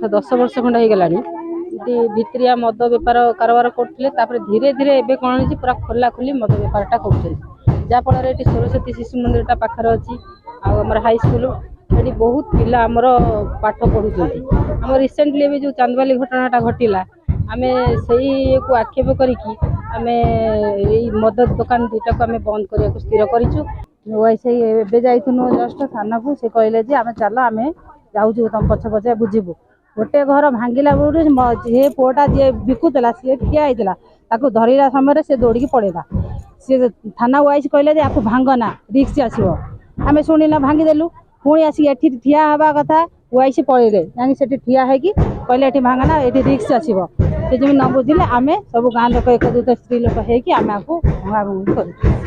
8-10 वर्ष खंड हो गलानी भित्रिया मद बेपार कारोबार करते धीरे धीरे एवं कौन हो पूरा खोला खोली मद बेपारटा कर जहाँफल ये सरस्वती शिशु मंदिरटा पाखे अच्छी आम हाईस्कल ये बहुत पिला आमर पाठ पढ़ुं आम रिसेंटली जो चांदबाली घटनाटा घटला आम से आक्षेप करें मद दुकान दुईटा को आम बंद करने को स्थिर करूँ एवं जाइनु जस्ट थाना को से कहले आम चल आम जाऊँ तुम पछे पछे बुझीबू गोटे घर भांगिला जे पुआटा जी बिकुला सी ठिया होता धरला समय से दौड़ी पड़ेगा सी थाना वाइज कहले आपको भांगना रिक्स आसो आम शुणिल भांगीदेलु पुणी आसिक ये ठिया हवा कथा वाइस पड़े जाकि ठिया है कहले ये भांगना ये रिक्स आसो से जमी न बुझे आम सब गाँ लोक एकदूत स्त्री लोक होगी आम आपको भंगा भंगी करूँ।